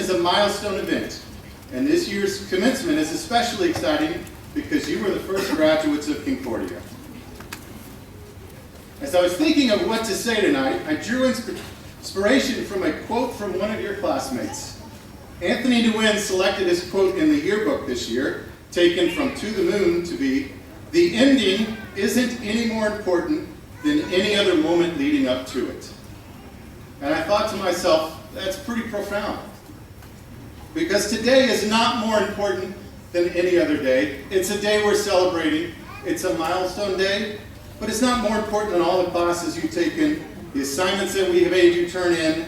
is a milestone event, and this year's commencement is especially exciting because you were the first graduates of Concordia. As I was thinking of what to say tonight, I drew inspiration from a quote from one of your classmates. Anthony Nguyen selected his quote in the yearbook this year, taken from To the Moon, to be, "The ending isn't any more important than any other moment leading up to it." And I thought to myself, that's pretty profound. Because today is not more important than any other day. It's a day we're celebrating. It's a milestone day, but it's not more important than all the classes you've taken, the assignments that we have made you turn in,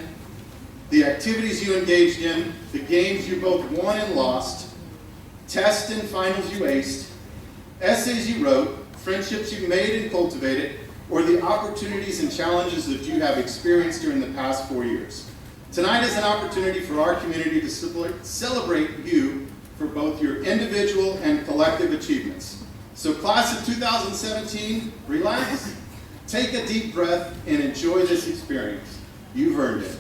the activities you engaged in, the games you both won and lost, tests and finals you aced, essays you wrote, friendships you made and cultivated, or the opportunities and challenges that you have experienced during the past 4 years. Tonight is an opportunity for our community to celebrate you for both your individual and collective achievements. So class of 2017, relax, take a deep breath, and enjoy this experience. You've earned it.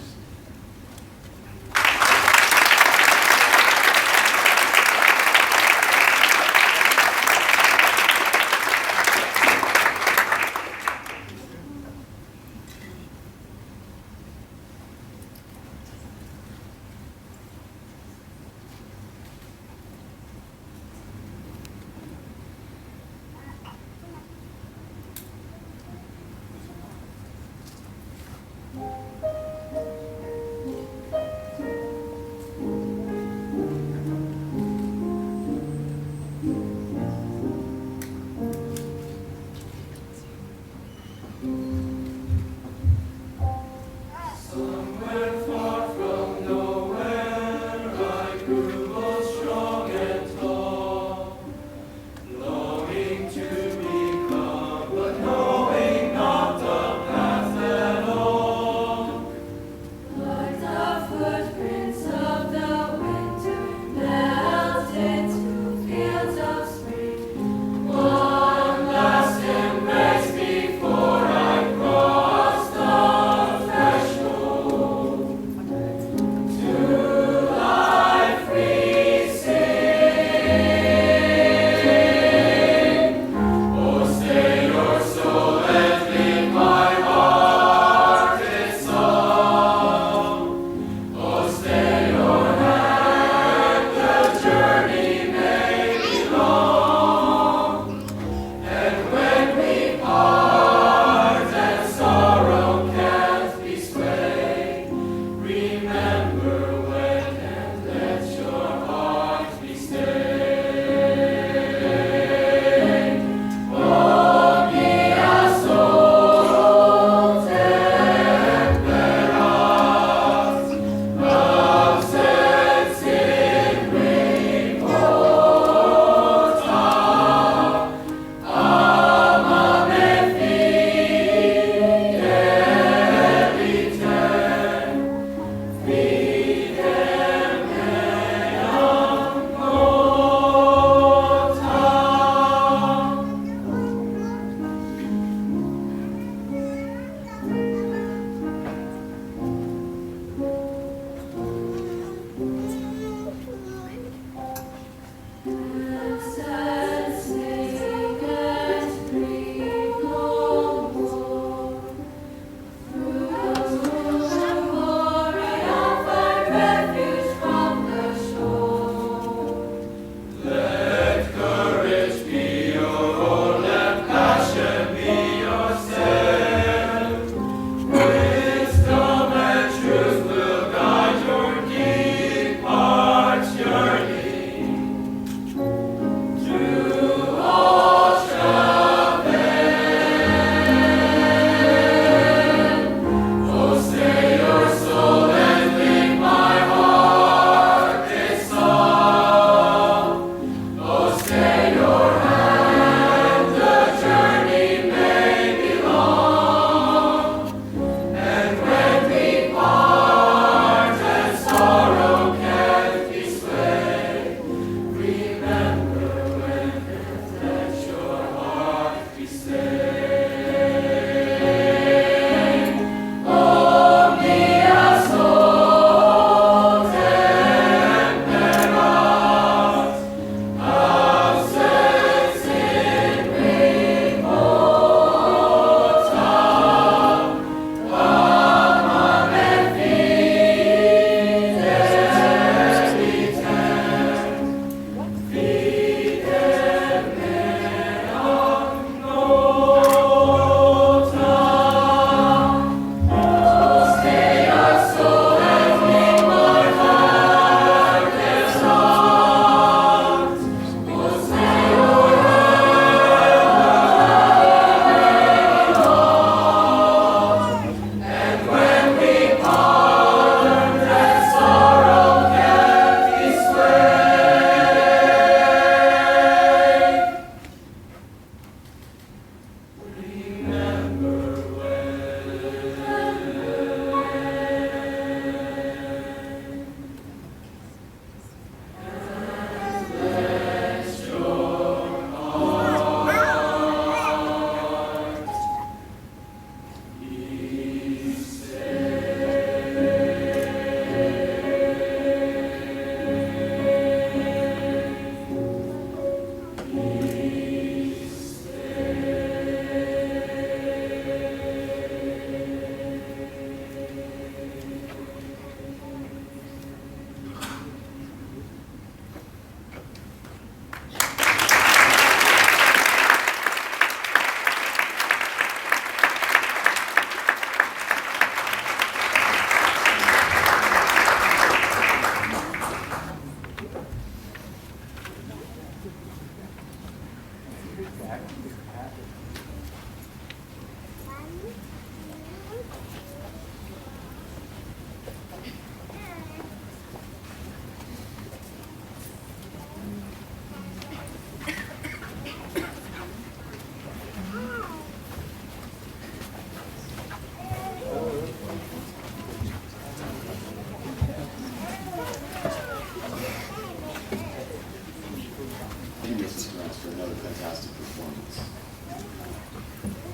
For another fantastic performance.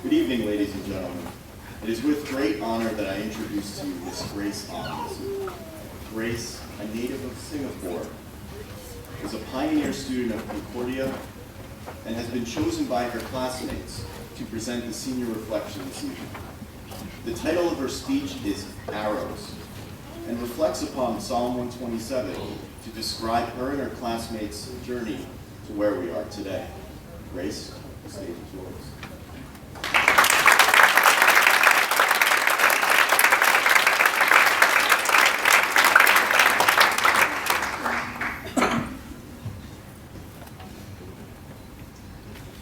Good evening, ladies and gentlemen. It is with great honor that I introduce to you Miss Grace Ahmed. Grace, a native of Singapore, is a pioneer student of Concordia and has been chosen by her classmates to present the senior reflection this evening. The title of her speech is Arrows and reflects upon Psalm 127 to describe her and her classmates' journey to where we are today. Grace, the stage is yours.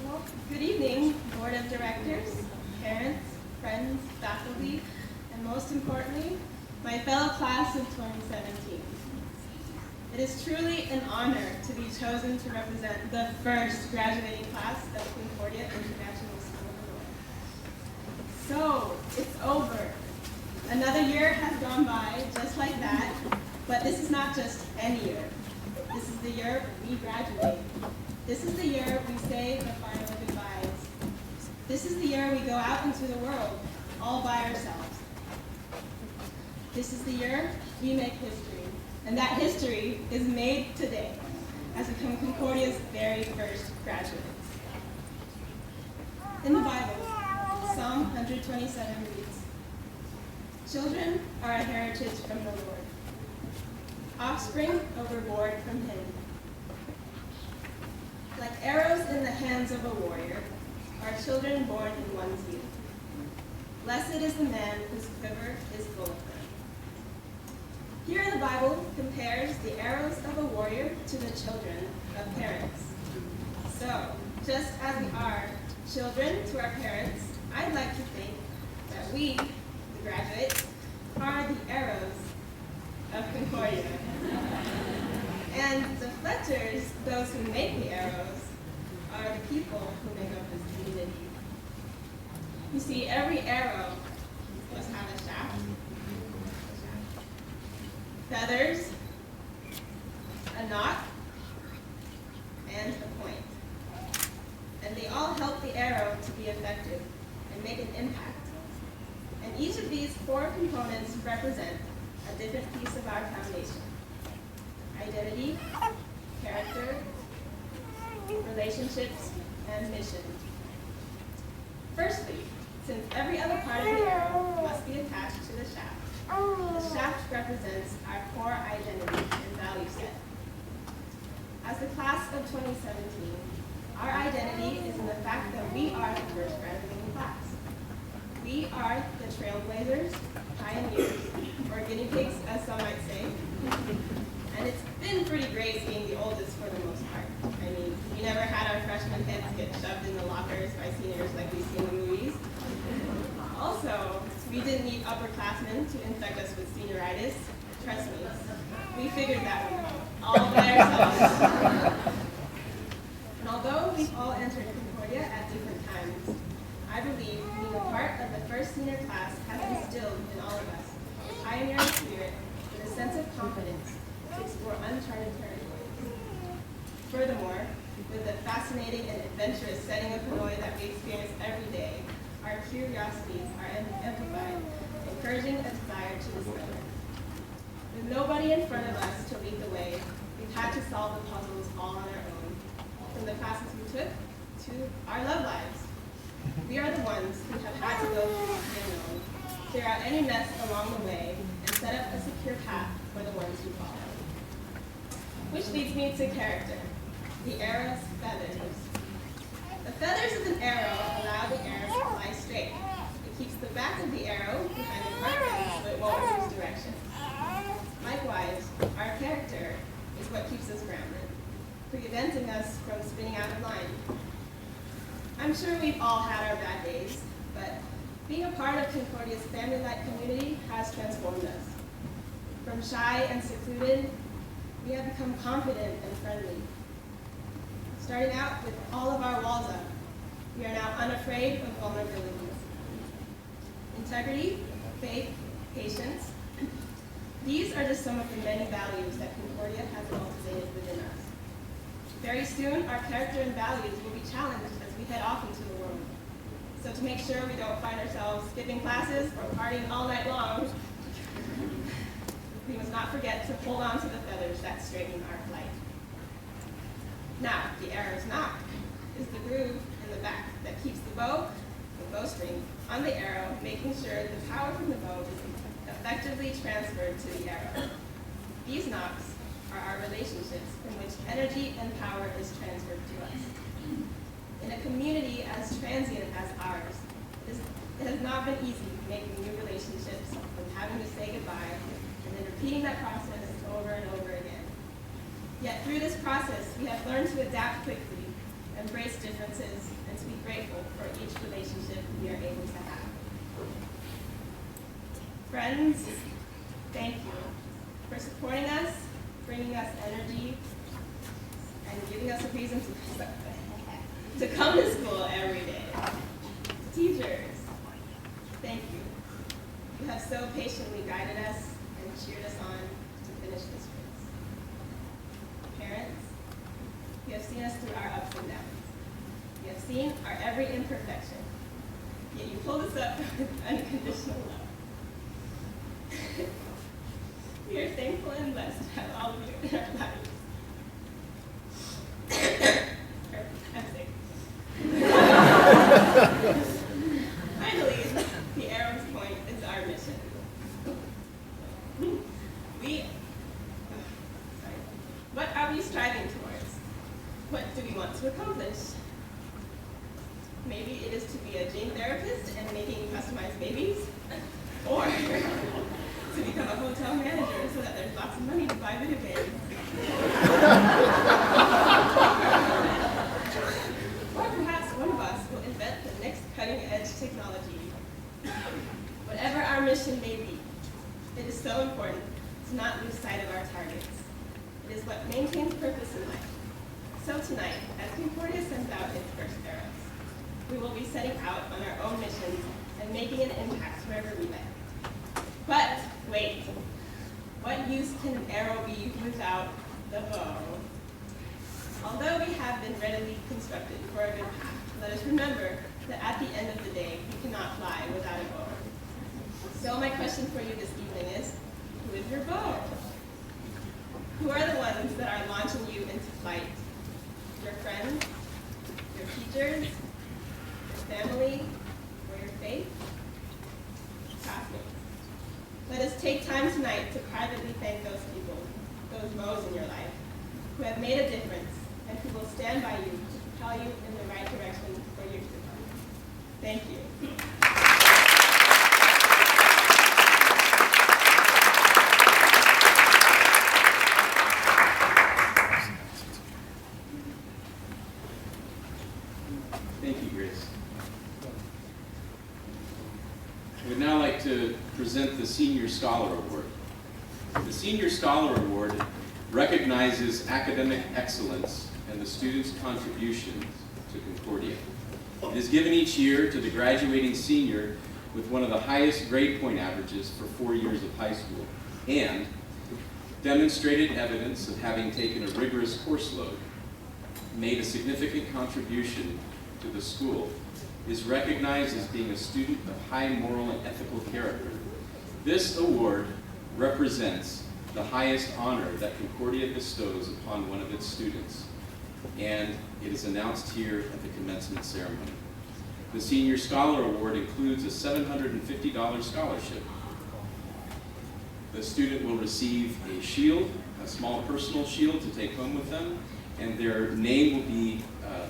Well, good evening, Board of Directors, parents, friends, faculty, and most importantly, my fellow class of 2017. It is truly an honor to be chosen to represent the first graduating class of Concordia International School of Hanoi. So, it's over. Another year has gone by just like that, but this is not just any year. This is the year we graduate. This is the year we say the final goodbyes. This is the year we go out into the world all by ourselves. This is the year we make history. And that history is made today as we become Concordia's very first graduates. In the Bible, Psalm 127 reads, "Children are a heritage from the Lord, offspring overboard from him. Like arrows in the hands of a warrior are children born in one's youth. Blessed is the man whose quiver is full of them." Here the Bible compares the arrows of a warrior to the children of parents. So, just as we are children to our parents, I'd like to think that we, the graduates, are the arrows of Concordia. And the Fletchers, those who make the arrows, are the people who make up this community. You see, every arrow must have a shaft, feathers, a knot, and a point. And they all help the arrow to be effective and make an impact. And each of these four components represent a different piece of our foundation: identity, character, relationships, and mission. Firstly, since every other part of the arrow must be attached to the shaft represents our core identity and value set. As the class of 2017, our identity is in the fact that we are the first graduating class. We are the trailblazers, pioneers, or guinea pigs, as some might say. And it's been pretty great being the oldest for the most part. I mean, we never had our freshman heads get shoved in the lockers by seniors like we see in the movies. Also, we didn't need upperclassmen to infect us with senioritis. Trust me, we figured that one out all by ourselves. And although we've all entered Concordia at different times, I believe being a part of the first senior class has instilled in all of us a pioneering spirit and a sense of confidence to explore uncharted territories. Furthermore, with the fascinating and adventurous setting of Hanoi that we experience every day, our curiosities are amplified, encouraging a desire to discover. With nobody in front of us to lead the way, we've had to solve the puzzles all on our own, from the classes we took to our love lives. We are the ones who have had to go through the unknown, clear out any mess along the way, and set up a secure path for the ones who follow. Which leads me to character, the arrow's feathers. The feathers of an arrow allow the arrow to fly straight. It keeps the back of the arrow behind the front end so it won't lose direction. Likewise, our character is what keeps us grounded, preventing us from spinning out of line. I'm sure we've all had our bad days, but being a part of Concordia's family-like community has transformed us. From shy and secluded, we have become confident and friendly. Starting out with all of our walls up, we are now unafraid of vulnerability. Integrity, faith, patience, these are just some of the many values that Concordia has cultivated within us. Very soon, our character and values will be challenged as we head off into the world. So to make sure we don't find ourselves skipping classes or partying all night long, we must not forget to hold on to the feathers that straighten our flight. Now, the arrow's knock is the groove in the back that keeps the bowstring on the arrow, making sure the power from the bow is effectively transferred to the arrow. These knocks are our relationships in which energy and power is transferred to us. In a community as transient as ours, it has not been easy making new relationships and having to say goodbye and then repeating that process over and over again. Yet through this process, we have learned to adapt quickly, embrace differences, and to be grateful for each relationship we are able to have. Friends, thank you for supporting us, bringing us energy, and giving us a reason to come to school every day. Teachers, thank you. You have so patiently guided us and cheered us on to finish this race. Parents, you have seen us through our ups and downs. You have seen our every imperfection, yet you hold us up with unconditional love. We are thankful and blessed to have all of you in our lives. I'm sick. Finally, the arrow's point is our mission. What are we striving towards? What do we want to accomplish? Maybe it is to be a gene therapist and making customized babies, or to become a hotel manager so that there's lots of money to buy video games. Or perhaps one of us will invent the next cutting-edge technology. Whatever our mission may be, it is so important to not lose sight of our targets. It is what maintains purpose in life. So tonight, as Concordia sends out its first arrows, we will be setting out on our own missions and making an impact wherever we land. But wait, what use can an arrow be without the bow? Although we have been readily constructed for a good path, let us remember that at the end of the day, we cannot fly without a bow. So my question for you this evening is, who is your bow? Who are the ones that are launching you into flight? Your friends, your teachers, your family, or your faith? Classmates. Let us take time tonight to privately thank those people, those bows in your life, who have made a difference and who will stand by you to propel you in the right direction for years to come. Thank you. Thank you, Grace. I would now like to present the Senior Scholar Award. The Senior Scholar Award recognizes academic excellence and the students' contributions to Concordia. It is given each year to the graduating senior with one of the highest grade point averages for 4 years of high school and demonstrated evidence of having taken a rigorous course load, made a significant contribution to the school, is recognized as being a student of high moral and ethical character. This award represents the highest honor that Concordia bestows upon one of its students, and it is announced here at the commencement ceremony. The Senior Scholar Award includes a $750 scholarship. The student will receive a shield, a small personal shield to take home with them, and their name will be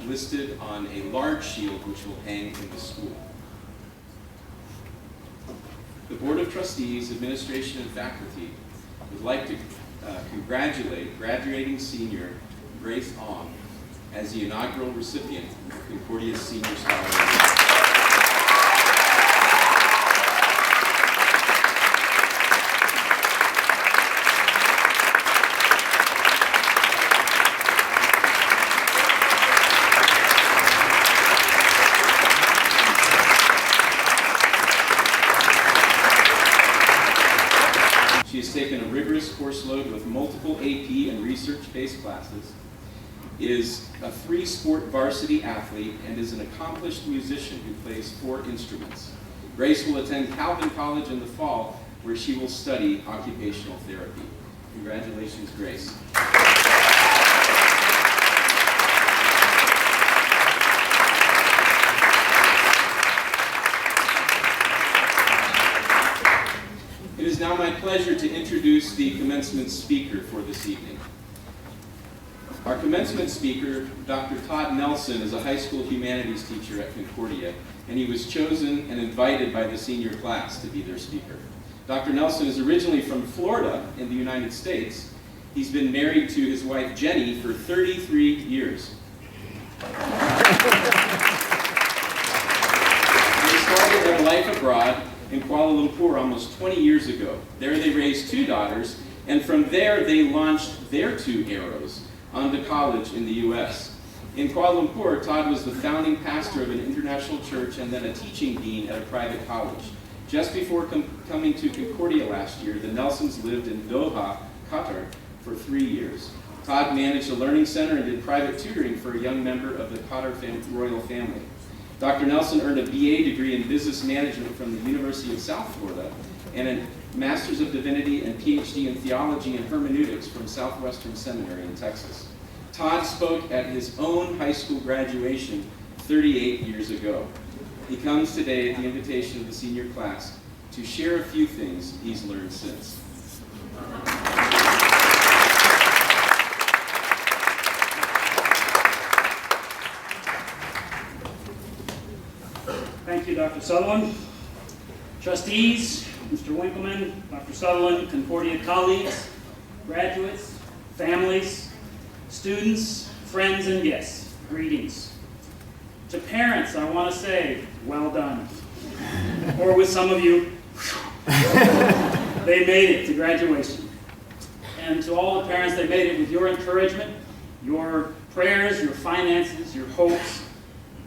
listed on a large shield which will hang in the school. The Board of Trustees, Administration, and Faculty would like to congratulate graduating senior Grace Ong as the inaugural recipient of Concordia's Senior Scholar Award. She has taken a rigorous course load with multiple AP and research-based classes, is a three-sport varsity athlete, and is an accomplished musician who plays 4 instruments. Grace will attend Calvin College in the fall, where she will study occupational therapy. Congratulations, Grace. It is now my pleasure to introduce the commencement speaker for this evening. Our commencement speaker, Dr. Todd Nelson, is a high school humanities teacher at Concordia, and he was chosen and invited by the senior class to be their speaker. Dr. Nelson is originally from Florida in the United States. He's been married to his wife Jenny for 33 years. They started their life abroad in Kuala Lumpur almost 20 years ago. There they raised 2 daughters, and from there they launched their 2 arrows onto college in the U.S. In Kuala Lumpur, Todd was the founding pastor of an international church and then a teaching dean at a private college. Just before coming to Concordia last year, the Nelsons lived in Doha, Qatar, for 3 years. Todd managed a learning center and did private tutoring for a young member of the Qatar royal family. Dr. Nelson earned a BA degree in business management from the University of South Florida and a Master's of Divinity and PhD in theology and hermeneutics from Southwestern Seminary in Texas. Todd spoke at his own high school graduation 38 years ago. He comes today at the invitation of the senior class to share a few things he's learned since. Thank you, Dr. Sutherland. Trustees, Mr. Winkleman, Dr. Sutherland, Concordia colleagues, graduates, families, students, friends, and guests, greetings. To parents, I want to say, well done. Or with some of you, they made it to graduation. And to all the parents, they made it with your encouragement, your prayers, your finances, your hopes.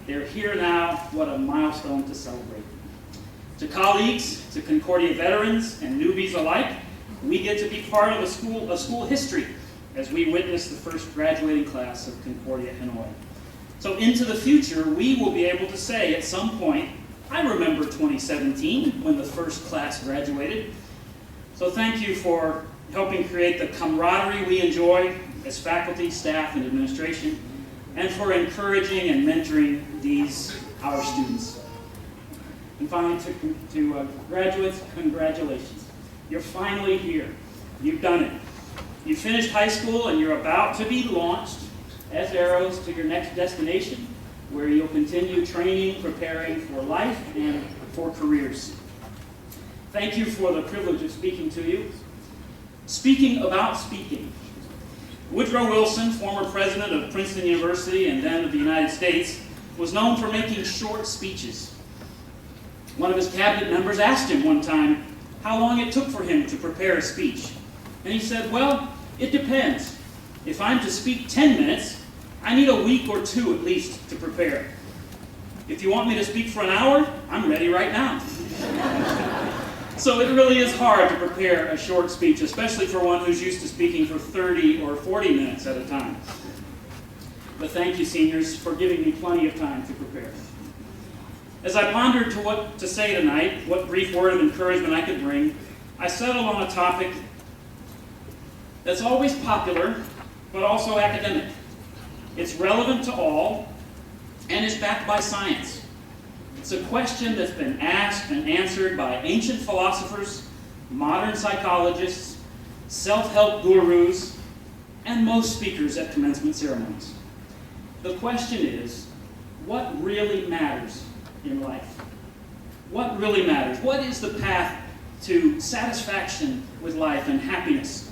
They're here now. What a milestone to celebrate. To colleagues, to Concordia veterans and newbies alike, we get to be part of a school history as we witness the first graduating class of Concordia, Hanoi. So into the future, we will be able to say at some point, I remember 2017 when the first class graduated. So thank you for helping create the camaraderie we enjoy as faculty, staff, and administration, and for encouraging and mentoring our students. And finally, to graduates, congratulations. You're finally here. You've done it. You finished high school and you're about to be launched as arrows to your next destination, where you'll continue training, preparing for life and for careers. Thank you for the privilege of speaking to you. Speaking about speaking. Woodrow Wilson, former president of Princeton University and then of the United States, was known for making short speeches. One of his cabinet members asked him one time how long it took for him to prepare a speech. And he said, well, it depends. If I'm to speak 10 minutes, I need a week or 2 at least to prepare. If you want me to speak for an hour, I'm ready right now. So it really is hard to prepare a short speech, especially for one who's used to speaking for 30 or 40 minutes at a time. But thank you, seniors, for giving me plenty of time to prepare. As I pondered what to say tonight, what brief word of encouragement I could bring, I settled on a topic that's always popular, but also academic. It's relevant to all, and is backed by science. It's a question that's been asked and answered by ancient philosophers, modern psychologists, self-help gurus, and most speakers at commencement ceremonies. The question is, what really matters in life? What really matters? What is the path to satisfaction with life and happiness?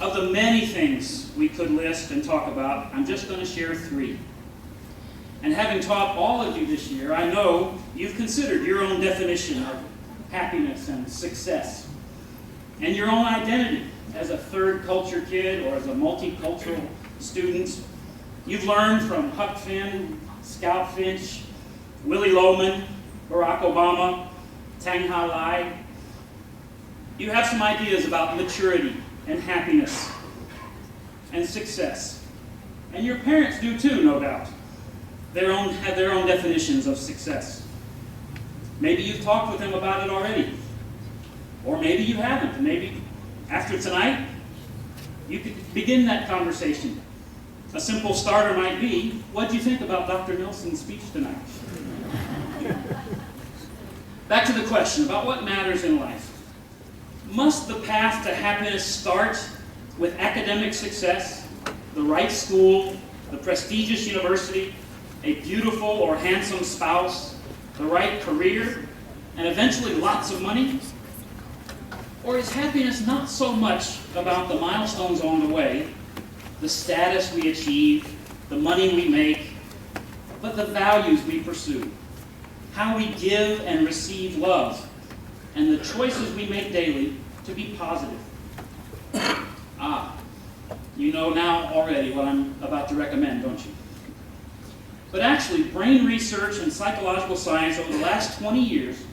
Of the many things we could list and talk about, I'm just going to share 3. And having taught all of you this year, I know you've considered your own definition of happiness and success, and your own identity as a third culture kid or as a multicultural student. You've learned from Huck Finn, Scout Finch, Willie Loman, Barack Obama, Tang Ha Lai. You have some ideas about maturity and happiness and success. And your parents do too, no doubt. Have their own definitions of success. Maybe you've talked with them about it already. Or maybe you haven't. Maybe after tonight, you could begin that conversation. A simple starter might be, what do you think about Dr. Nelson's speech tonight? Back to the question about what matters in life. Must the path to happiness start with academic success, the right school, the prestigious university, a beautiful or handsome spouse, the right career, and eventually lots of money? Or is happiness not so much about the milestones on the way, the status we achieve, the money we make, but the values we pursue, how we give and receive love, and the choices we make daily to be positive? You know now already what I'm about to recommend, don't you? But actually, brain research and psychological science over the last 20 years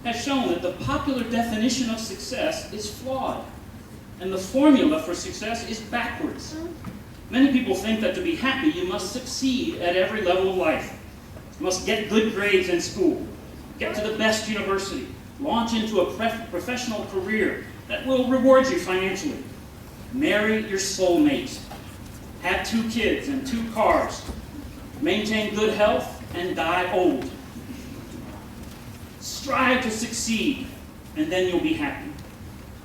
has shown that the popular definition of success is flawed, and the formula for success is backwards. Many people think that to be happy, you must succeed at every level of life. You must get good grades in school, get to the best university, launch into a professional career that will reward you financially, marry your soulmate, have 2 kids and 2 cars, maintain good health, and die old. Strive to succeed, and then you'll be happy.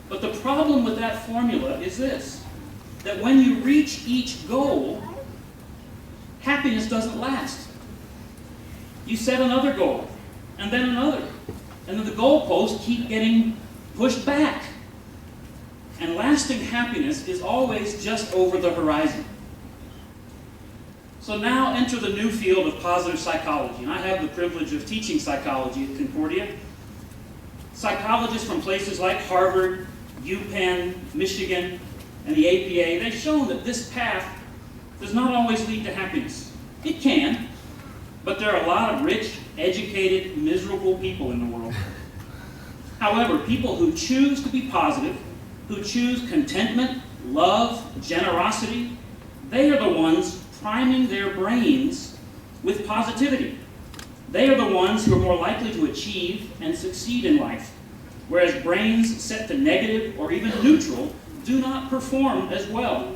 But the problem with that formula is this, that when you reach each goal, happiness doesn't last. You set another goal, and then another, and then the goalposts keep getting pushed back. And lasting happiness is always just over the horizon. So now enter the new field of positive psychology, and I have the privilege of teaching psychology at Concordia. Psychologists from places like Harvard, UPenn, Michigan, and the APA, they've shown that this path does not always lead to happiness. It can, but there are a lot of rich, educated, miserable people in the world. However, people who choose to be positive, who choose contentment, love, generosity, they are the ones priming their brains with positivity. They are the ones who are more likely to achieve and succeed in life, whereas brains set to negative or even neutral do not perform as well.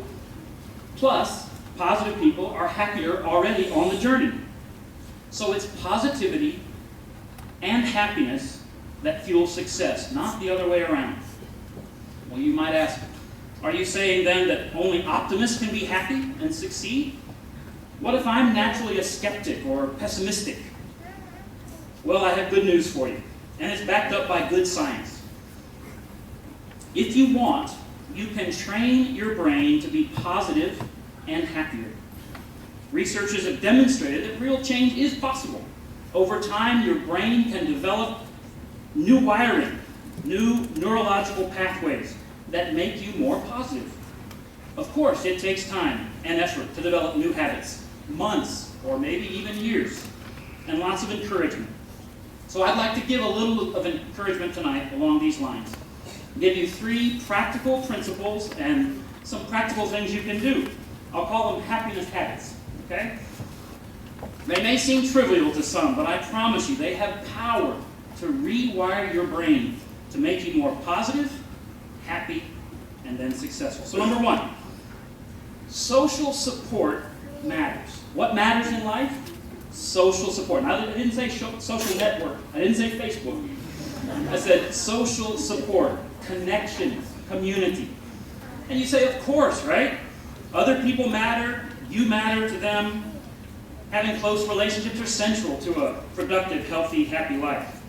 Plus, positive people are happier already on the journey. So it's positivity and happiness that fuel success, not the other way around. Well, you might ask, are you saying then that only optimists can be happy and succeed? What if I'm naturally a skeptic or pessimistic? Well, I have good news for you, and it's backed up by good science. If you want, you can train your brain to be positive and happier. Researchers have demonstrated that real change is possible. Over time, your brain can develop new wiring, new neurological pathways that make you more positive. Of course, it takes time and effort to develop new habits, months or maybe even years, and lots of encouragement. So I'd like to give a little of encouragement tonight along these lines. Give you 3 practical principles and some practical things you can do. I'll call them happiness habits, okay? They may seem trivial to some, but I promise you they have power to rewire your brain to make you more positive, happy, and then successful. So number 1, social support matters. What matters in life? Social support. Now, I didn't say social network. I didn't say Facebook. I said social support, connection, community. And you say, of course, right? Other people matter. You matter to them. Having close relationships are central to a productive, healthy, happy life.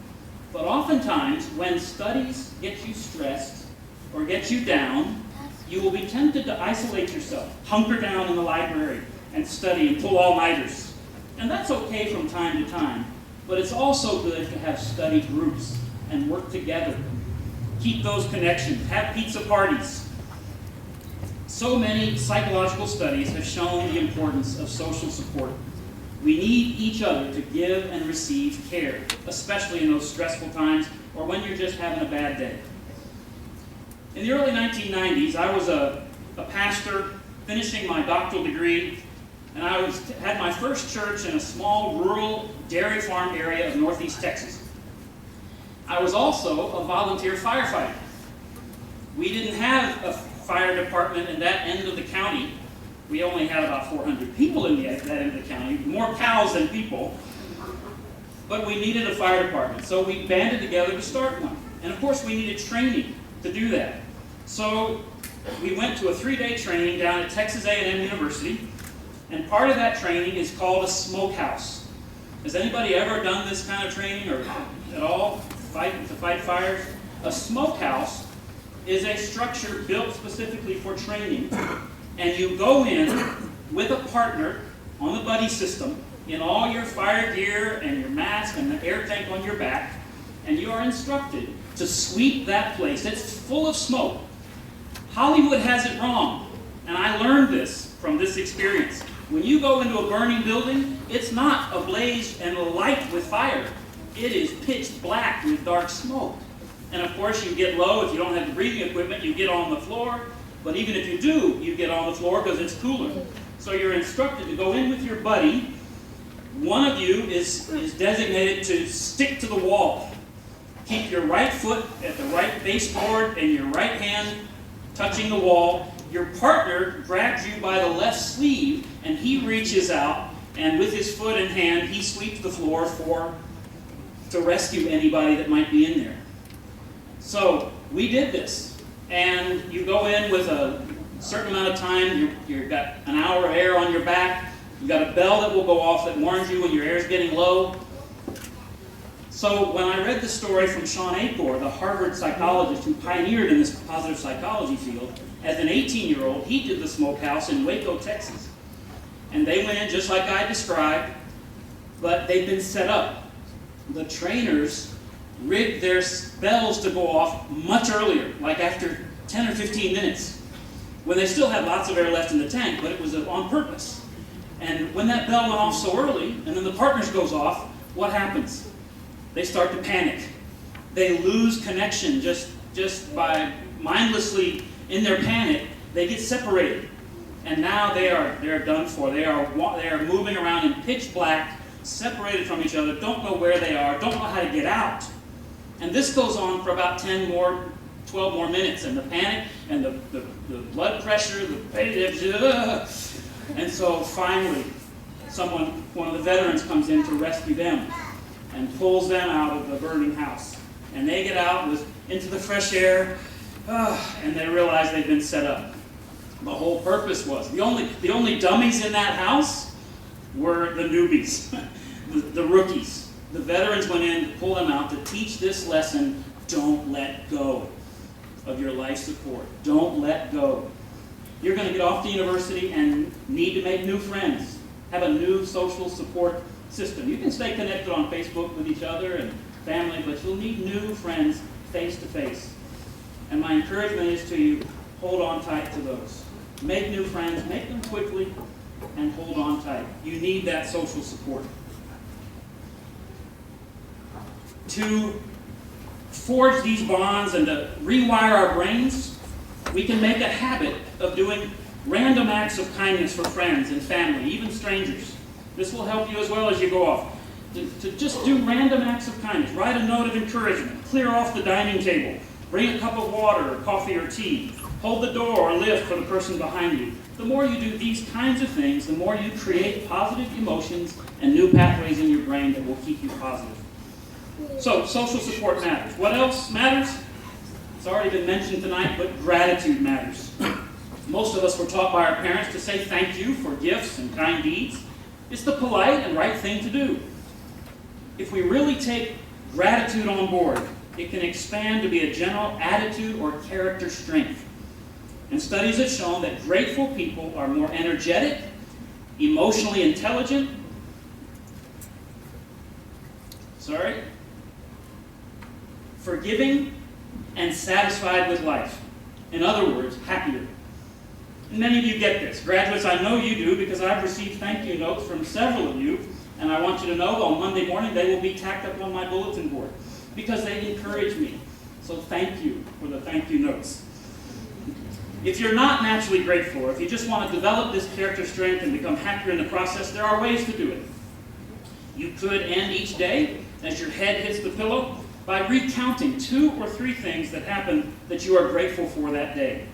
But oftentimes, when studies get you stressed or get you down, you will be tempted to isolate yourself, hunker down in the library, and study and pull all-nighters. And that's okay from time to time, but it's also good to have study groups and work together. Keep those connections, have pizza parties. So many psychological studies have shown the importance of social support. We need each other to give and receive care, especially in those stressful times or when you're just having a bad day. In the early 1990s, I was a pastor finishing my doctoral degree, and I had my first church in a small rural dairy farm area of northeast Texas. I was also a volunteer firefighter. We didn't have a fire department in that end of the county. We only had about 400 people in that end of the county, more cows than people. But we needed a fire department, so we banded together to start one. And of course, we needed training to do that. So we went to a 3-day training down at Texas A&M University, and part of that training is called a smokehouse. Has anybody ever done this kind of training or at all to fight fires? A smokehouse is a structure built specifically for training, and you go in with a partner on the buddy system in all your fire gear and your mask and the air tank on your back, and you are instructed to sweep that place. It's full of smoke. Hollywood has it wrong, and I learned this from this experience. When you go into a burning building, it's not ablaze and alight with fire. It is pitch black with dark smoke. And of course, you get low. If you don't have the breathing equipment, you get on the floor. But even if you do, you get on the floor because it's cooler. So you're instructed to go in with your buddy. One of you is designated to stick to the wall. Keep your right foot at the right baseboard and your right hand touching the wall. Your partner grabs you by the left sleeve, and he reaches out, and with his foot and hand, he sweeps the floor to rescue anybody that might be in there. So we did this, and you go in with a certain amount of time. You've got an hour of air on your back. You've got a bell that will go off that warns you when your air is getting low. So when I read the story from Sean Acor, the Harvard psychologist who pioneered in this positive psychology field, as an 18-year-old, he did the smokehouse in Waco, Texas. And they went in just like I described, but they'd been set up. The trainers rigged their bells to go off much earlier, like after 10 or 15 minutes, when they still had lots of air left in the tank, but it was on purpose. And when that bell went off so early, and then the partners goes off, what happens? They start to panic. They lose connection just by mindlessly, in their panic, they get separated. And now they're done for. They are moving around in pitch black, separated from each other, don't know where they are, don't know how to get out. And this goes on for about 12 more minutes, and the panic and the blood pressure, and so finally, one of the veterans comes in to rescue them and pulls them out of the burning house. And they get out into the fresh air, and they realize they've been set up. The whole purpose was, the only dummies in that house were the newbies, the rookies. The veterans went in to pull them out to teach this lesson: don't let go of your life support. Don't let go. You're going to get off to university and need to make new friends, have a new social support system. You can stay connected on Facebook with each other and family, but you'll need new friends face to face. And my encouragement is to you, hold on tight to those. Make new friends, make them quickly, and hold on tight. You need that social support. To forge these bonds and to rewire our brains, we can make a habit of doing random acts of kindness for friends and family, even strangers. This will help you as well as you go off. To just do random acts of kindness. Write a note of encouragement. Clear off the dining table. Bring a cup of water or coffee or tea. Hold the door or lift for the person behind you. The more you do these kinds of things, the more you create positive emotions and new pathways in your brain that will keep you positive. So, social support matters. What else matters? It's already been mentioned tonight, but gratitude matters. Most of us were taught by our parents to say thank you for gifts and kind deeds. It's the polite and right thing to do. If we really take gratitude on board, it can expand to be a general attitude or character strength. And studies have shown that grateful people are more energetic, emotionally intelligent, forgiving, and satisfied with life. In other words, happier. And many of you get this. Graduates, I know you do because I've received thank you notes from several of you, and I want you to know on Monday morning they will be tacked up on my bulletin board because they encourage me. So thank you for the thank you notes. If you're not naturally grateful, or if you just want to develop this character strength and become happier in the process, there are ways to do it. You could end each day as your head hits the pillow by recounting 2 or 3 things that happened that you are grateful for that day.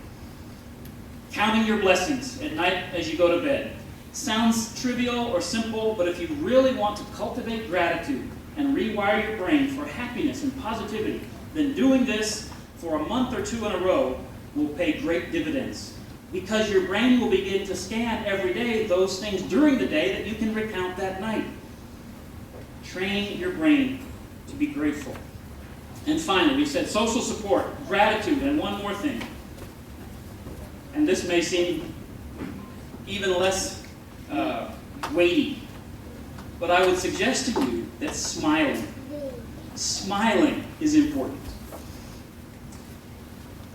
Counting your blessings at night as you go to bed. Sounds trivial or simple, but if you really want to cultivate gratitude and rewire your brain for happiness and positivity, then doing this for a month or 2 in a row will pay great dividends. Because your brain will begin to scan every day those things during the day that you can recount that night. Train your brain to be grateful. And finally, we said social support, gratitude, and one more thing. And this may seem even less weighty, but I would suggest to you that smiling is important.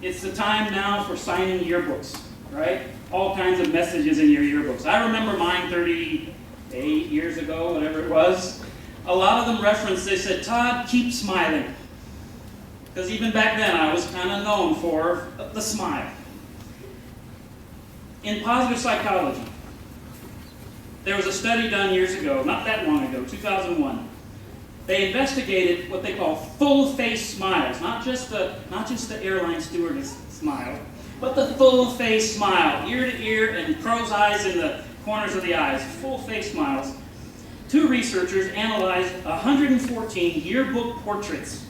It's the time now for signing yearbooks, right? All kinds of messages in your yearbooks. I remember mine 38 years ago, whatever it was. A lot of them referenced, they said, Todd, keep smiling. Because even back then, I was kind of known for the smile. In positive psychology, there was a study done years ago, not that long ago, 2001. They investigated what they call full-face smiles, not just the airline stewardess smile, but the full-face smile, ear to ear and crow's eyes in the corners of the eyes, full-face smiles. 2 researchers analyzed 114 yearbook portraits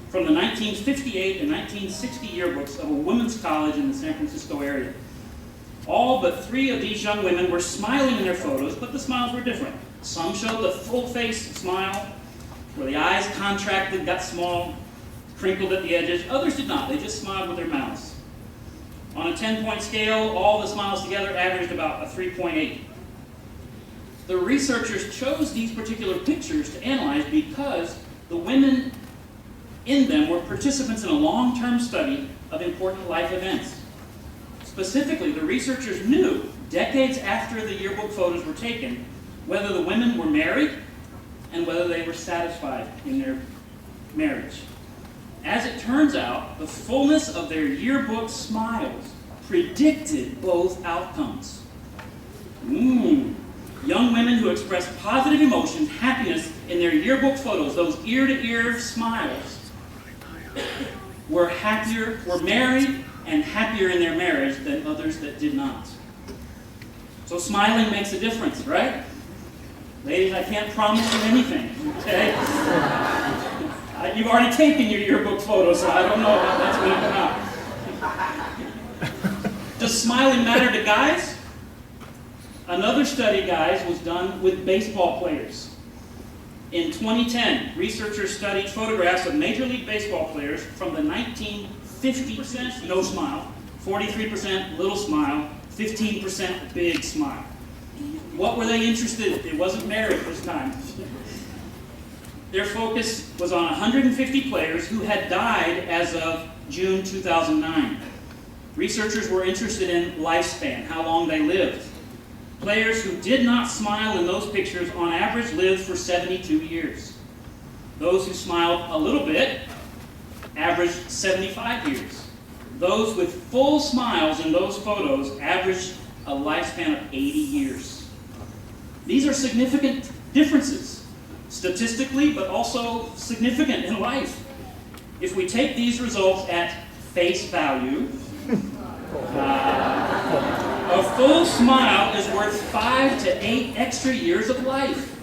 from the 1958 and 1960 yearbooks of a women's college in the San Francisco area. All but 3 of these young women were smiling in their photos, but the smiles were different. Some showed the full-face smile, where the eyes contracted, got small, crinkled at the edges. Others did not. They just smiled with their mouths. On a 10-point scale, all the smiles together averaged about a 3.8. The researchers chose these particular pictures to analyze because the women in them were participants in a long-term study of important life events. Specifically, the researchers knew, decades after the yearbook photos were taken, whether the women were married and whether they were satisfied in their marriage. As it turns out, the fullness of their yearbook smiles predicted both outcomes. Young women who expressed positive emotions, happiness in their yearbook photos, those ear-to-ear smiles, were married and happier in their marriage than others that did not. So smiling makes a difference, right? Ladies, I can't promise you anything, okay? You've already taken your yearbook photo, so I don't know how that's going to come out. Does smiling matter to guys? Another study, guys, was done with baseball players. In 2010, researchers studied photographs of Major League Baseball players from the 1950% no smile, 43% little smile, 15% big smile. What were they interested in? It wasn't marriage this time. Their focus was on 150 players who had died as of June 2009. Researchers were interested in lifespan, how long they lived. Players who did not smile in those pictures on average lived for 72 years. Those who smiled a little bit averaged 75 years. Those with full smiles in those photos averaged a lifespan of 80 years. These are significant differences, statistically, but also significant in life. If we take these results at face value, a full smile is worth 5 to 8 extra years of life.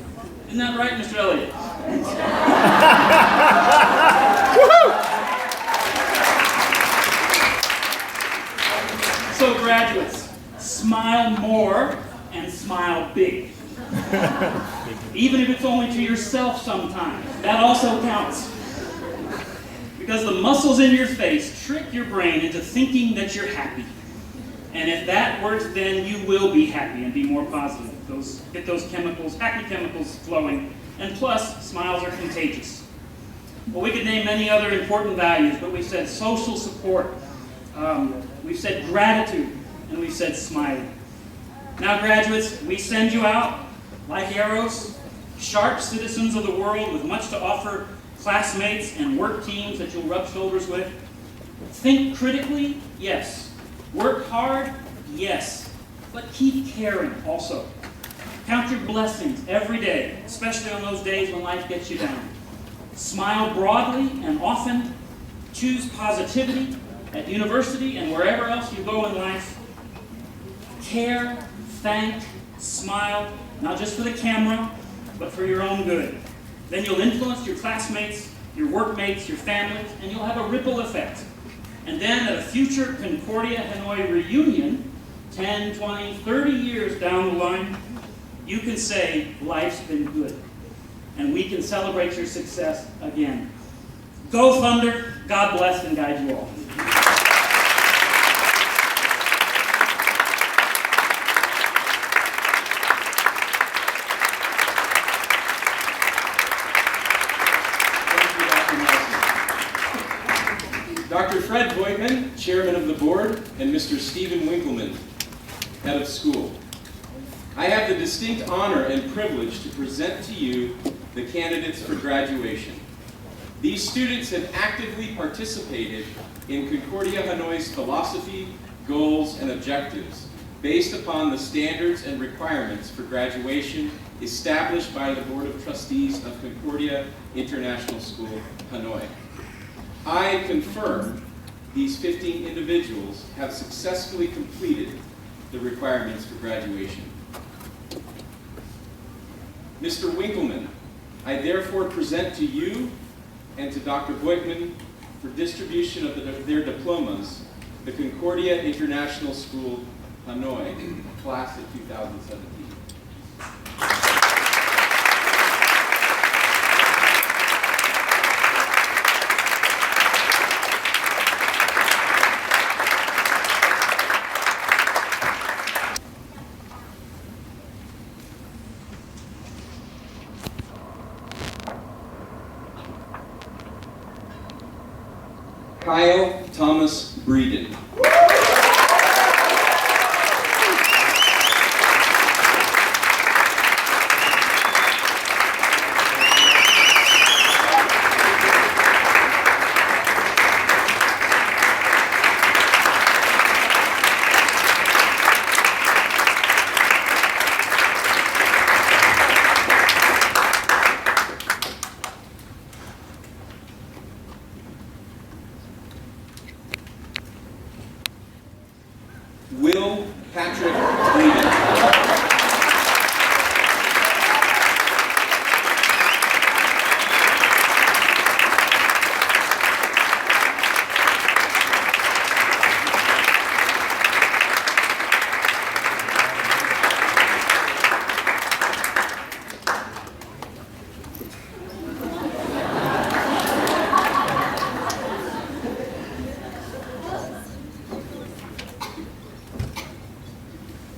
Isn't that right, Mr. Elliott? So graduates, smile more and smile big. Even if it's only to yourself sometimes. That also counts. Because the muscles in your face trick your brain into thinking that you're happy. And if that works, then you will be happy and be more positive. Get those chemicals, happy chemicals flowing. And plus, smiles are contagious. Well, we could name many other important values, but we've said social support, we've said gratitude, and we've said smiling. Now, graduates, we send you out like arrows, sharp citizens of the world with much to offer, classmates and work teams that you'll rub shoulders with. Think critically, yes. Work hard, yes. But keep caring also. Count your blessings every day, especially on those days when life gets you down. Smile broadly and often. Choose positivity at university and wherever else you go in life. Care, thank, smile, not just for the camera, but for your own good. Then you'll influence your classmates, your workmates, your families, and you'll have a ripple effect. And then at a future Concordia Hanoi reunion, 10, 20, 30 years down the line, you can say, life's been good. And we can celebrate your success again. Go Thunder, God bless and guide you all. Dr. Fred Voigtman, Chairman of the Board, and Mr. Stephen Winkleman, Head of School. I have the distinct honor and privilege to present to you the candidates for graduation. These students have actively participated in Concordia Hanoi's philosophy, goals, and objectives based upon the standards and requirements for graduation established by the Board of Trustees of Concordia International School, Hanoi. I confirm these 15 individuals have successfully completed the requirements for graduation. Mr. Winkleman, I therefore present to you and to Dr. Voigtman for distribution of their diplomas, the Concordia International School, Hanoi, class of 2017. Kyle Thomas Breeden. Will Patrick Breeden.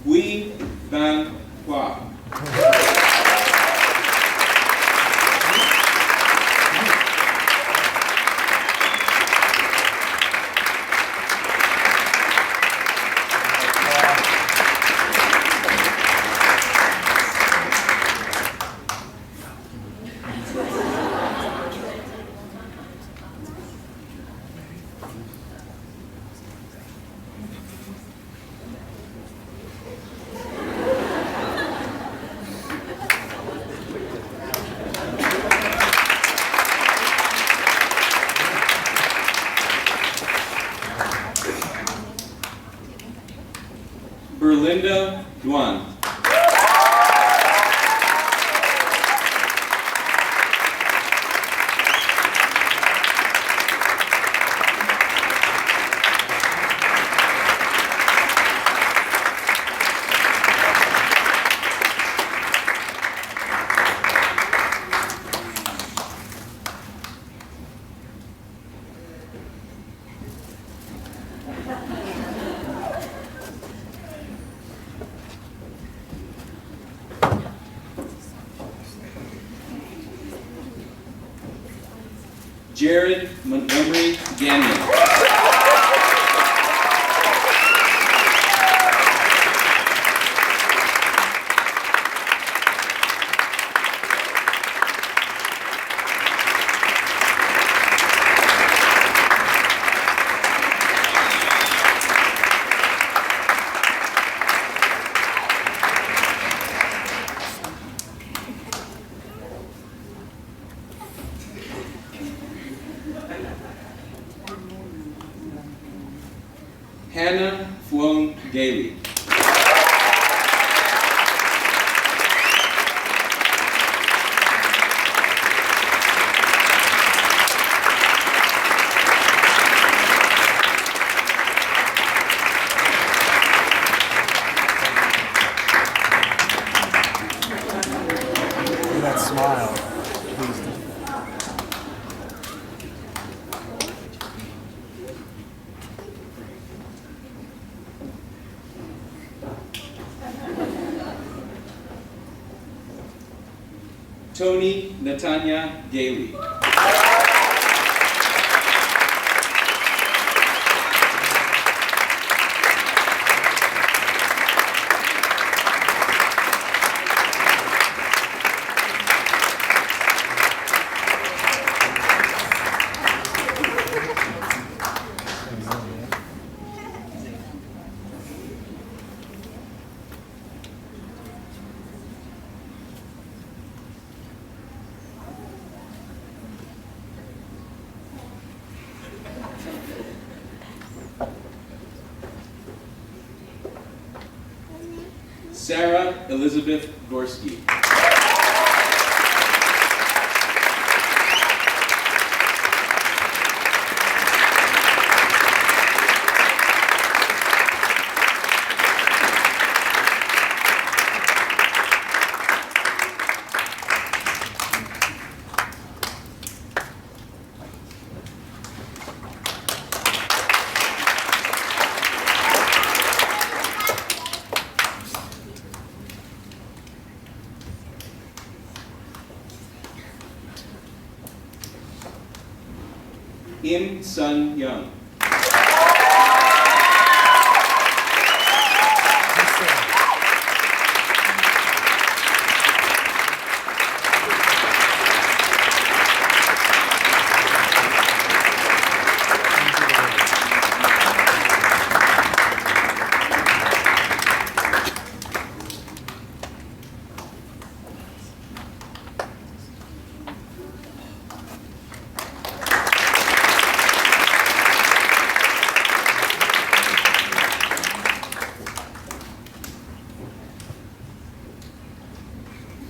Huy Van Qua. Berlinda Duan. Jared Montgomery Gagnon. Hannah Fuong Gailey. That smile, please. Tony Natanya Gailey. Sarah Elizabeth Gorski. Im Sun Young.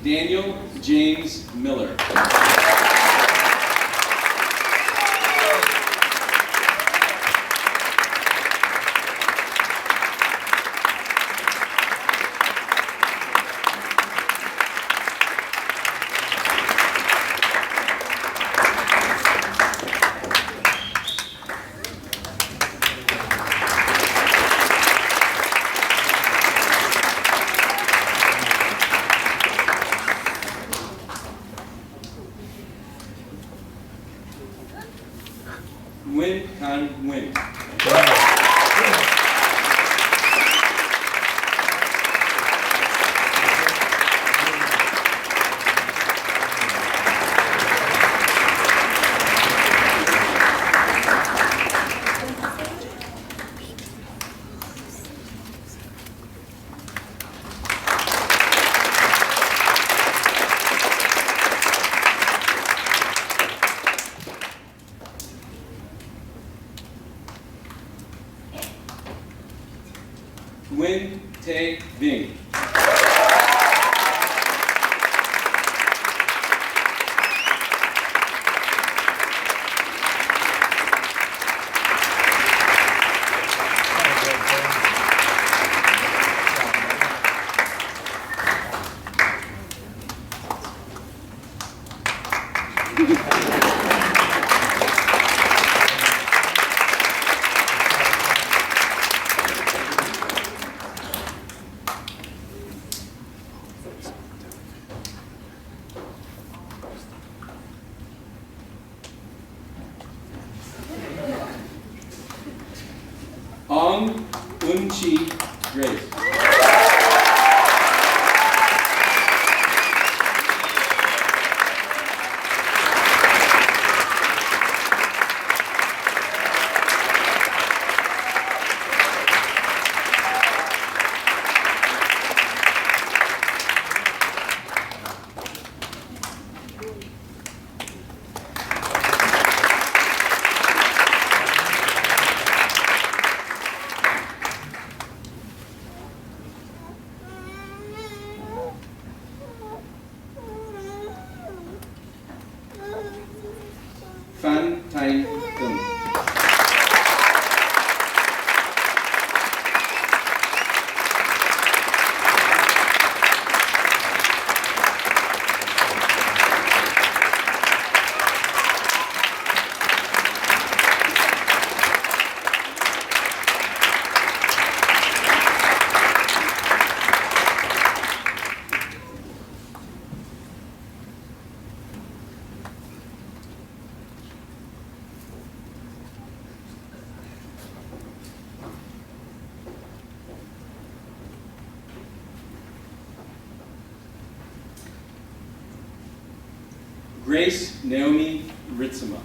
Daniel James Miller. Nguyen Can Nguyen. Nguyen Tae Vinh. Chi, Grace. Phan Thanh Tung. Grace Naomi Ritzema.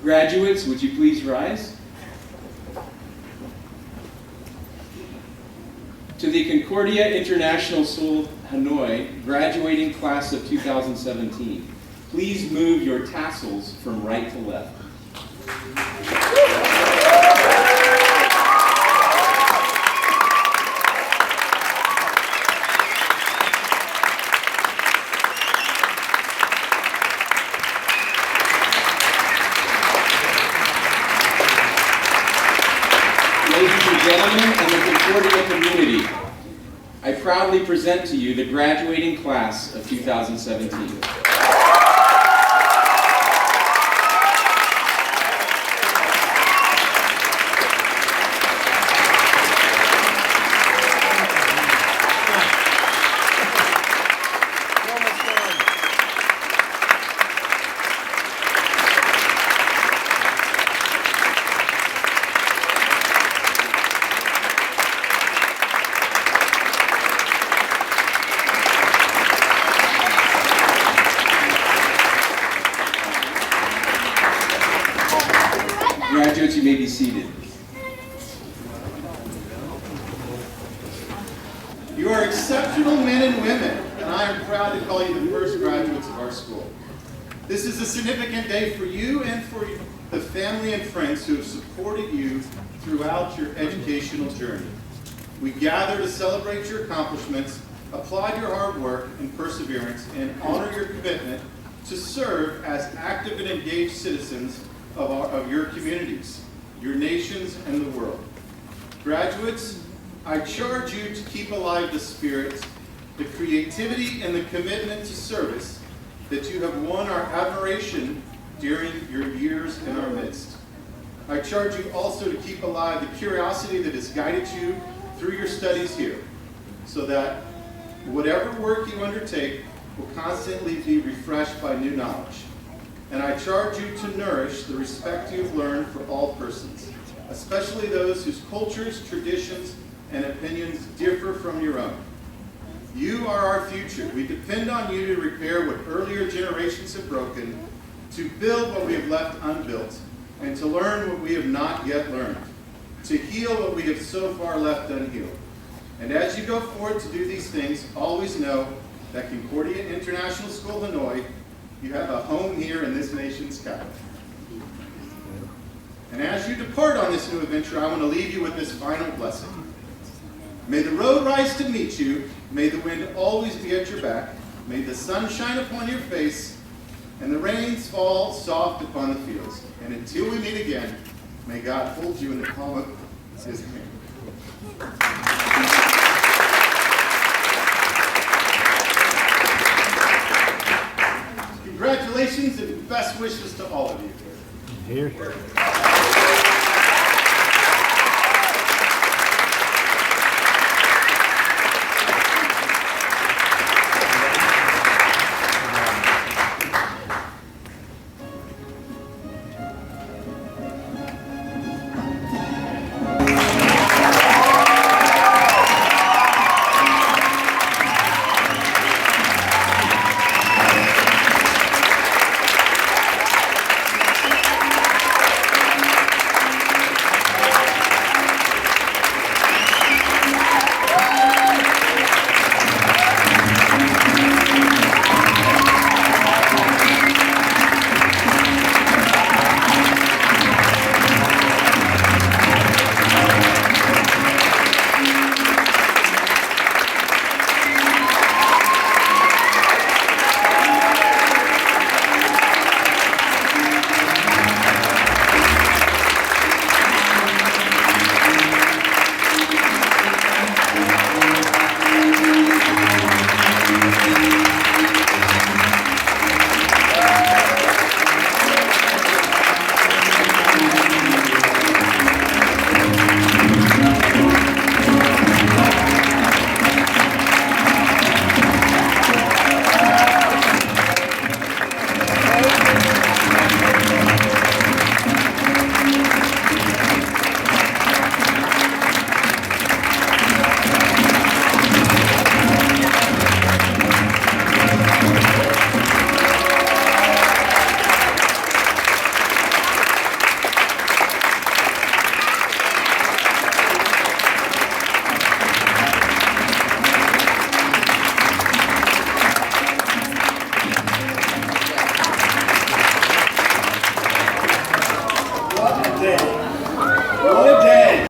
Graduates, would you please rise? To the Concordia International School, Hanoi, graduating class of 2017, please move your tassels from right to left. Ladies and gentlemen and the Concordia community, I proudly present to you the graduating class of 2017. Graduates, you may be seated. You are exceptional men and women, and I am proud to call you the first graduates of our school. This is a significant day for you and for the family and friends who have supported you throughout your educational journey. We gather to celebrate your accomplishments, applaud your hard work and perseverance, and honor your commitment to serve as active and engaged citizens of your communities, your nations, and the world. Graduates, I charge you to keep alive the spirit, the creativity, and the commitment to service that you have won our admiration during your years in our midst. I charge you also to keep alive the curiosity that has guided you through your studies here, so that whatever work you undertake will constantly be refreshed by new knowledge. And I charge you to nourish the respect you have learned for all persons, especially those whose cultures, traditions, and opinions differ from your own. You are our future. We depend on you to repair what earlier generations have broken, to build what we have left unbuilt, and to learn what we have not yet learned, to heal what we have so far left unhealed. And as you go forward to do these things, always know that Concordia International School, Hanoi, you have a home here in this nation's capital. And as you depart on this new adventure, I want to leave you with this final blessing. May the road rise to meet you. May the wind always be at your back. May the sun shine upon your face, and the rains fall soft upon the fields. And until we meet again, may God hold you in the palm of his hand. Congratulations and best wishes to all of you. Here.